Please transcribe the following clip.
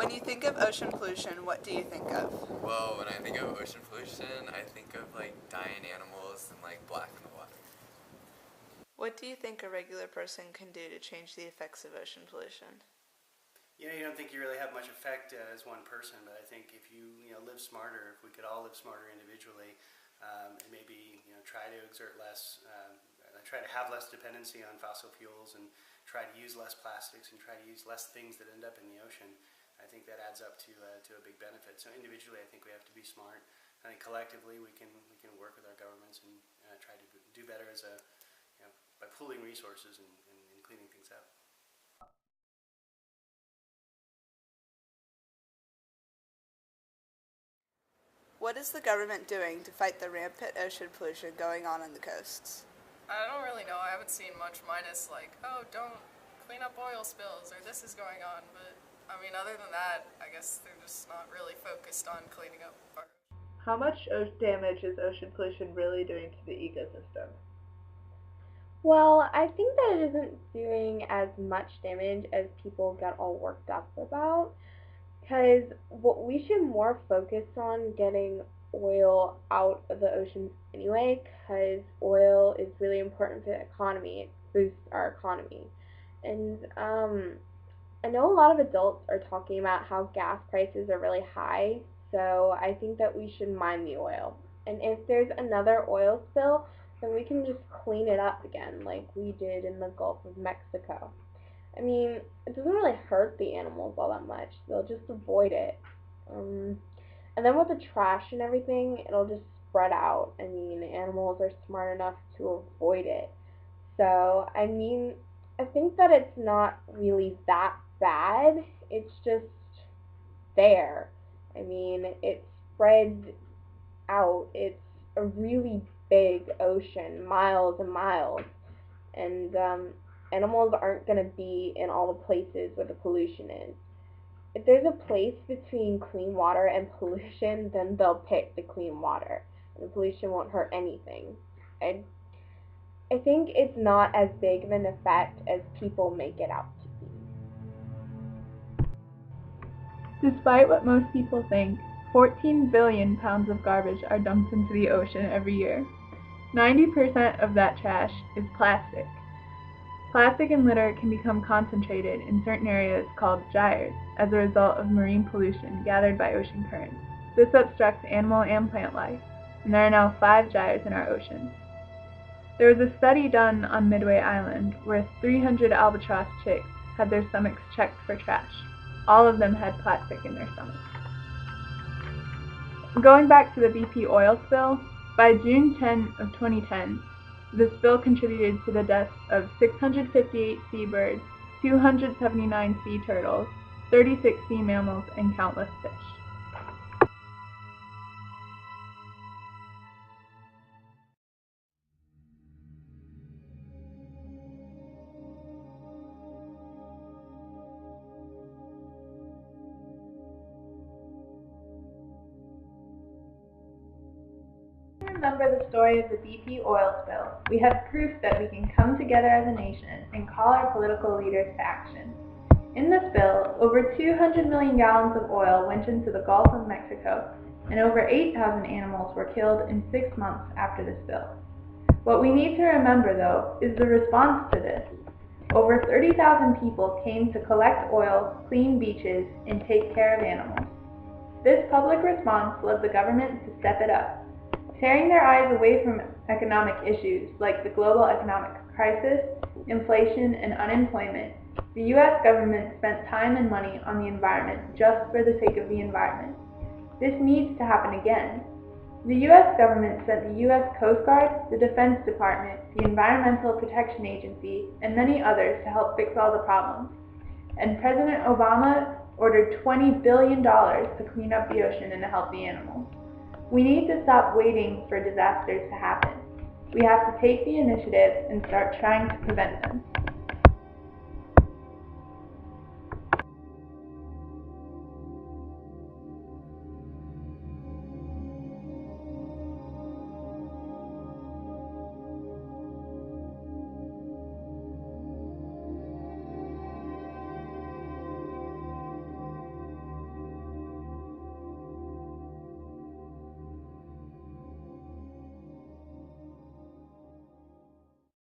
When you think of ocean pollution, what do you think of? Well, when I think of ocean pollution, I think of like dying animals and like black in the water. What do you think a regular person can do to change the effects of ocean pollution? You don't think you really have much effect as one person, but I think if you live smarter, if we could all live smarter individually, and maybe try to exert less, try to have less dependency on fossil fuels, and try to use less plastics, and try to use less things that end up in the ocean, I think that adds up to a big benefit. So individually, I think we have to be smart. I think collectively, we can work with our governments and try to do better as by pooling resources and cleaning things up. What is the government doing to fight the rampant ocean pollution going on the coasts? I don't really know. I haven't seen much minus like, oh, don't clean up oil spills or this is going on. But I mean, other than that, I guess they're just not really focused on cleaning up our ocean. How much damage is ocean pollution really doing to the ecosystem? Well, I think that it isn't doing as much damage as people get all worked up about, because what we should more focus on getting oil out of the oceans anyway, because oil is really important for the economy. It boosts our economy. And I know a lot of adults are talking about how gas prices are really high, so I think that we should mine the oil. And if there's another oil spill, then we can just clean it up again like we did in the Gulf of Mexico. I mean, it doesn't really hurt the animals all that much. They'll just avoid it. And then with the trash and everything, it'll just spread out. I mean, animals are smart enough to avoid it. So, I mean, I think that it's not really that bad. It's just there. I mean, it spread out. It's a really big ocean, miles and miles. And animals aren't going to be in all the places where the pollution is. If there's a place between clean water and pollution, then they'll pick the clean water. And the pollution won't hurt anything. I think it's not as big of an effect as people make it out to be. Despite what most people think, 14 billion pounds of garbage are dumped into the ocean every year. 90% of that trash is plastic. Plastic and litter can become concentrated in certain areas called gyres as a result of marine pollution gathered by ocean currents. This obstructs animal and plant life, and there are now 5 gyres in our oceans. There was a study done on Midway Island where 300 albatross chicks had their stomachs checked for trash. All of them had plastic in their stomachs. Going back to the BP oil spill, by June 10 of 2010, the spill contributed to the deaths of 658 seabirds, 279 sea turtles, 36 sea mammals, and countless fish. Remember the story of the BP oil spill, we have proof that we can come together as a nation and call our political leaders to action. In the spill, over 200 million gallons of oil went into the Gulf of Mexico, and over 8,000 animals were killed in 6 months after the spill. What we need to remember, though, is the response to this. Over 30,000 people came to collect oil, clean beaches, and take care of animals. This public response led the government to step it up, tearing their eyes away from economic issues like the global economic crisis, inflation, and unemployment. The U.S. government spent time and money on the environment just for the sake of the environment. This needs to happen again. The U.S. government sent the U.S. Coast Guard, the Defense Department, the Environmental Protection Agency, and many others to help fix all the problems. And President Obama ordered $20 billion to clean up the ocean and to help the animals. We need to stop waiting for disasters to happen. We have to take the initiative and start trying to prevent them.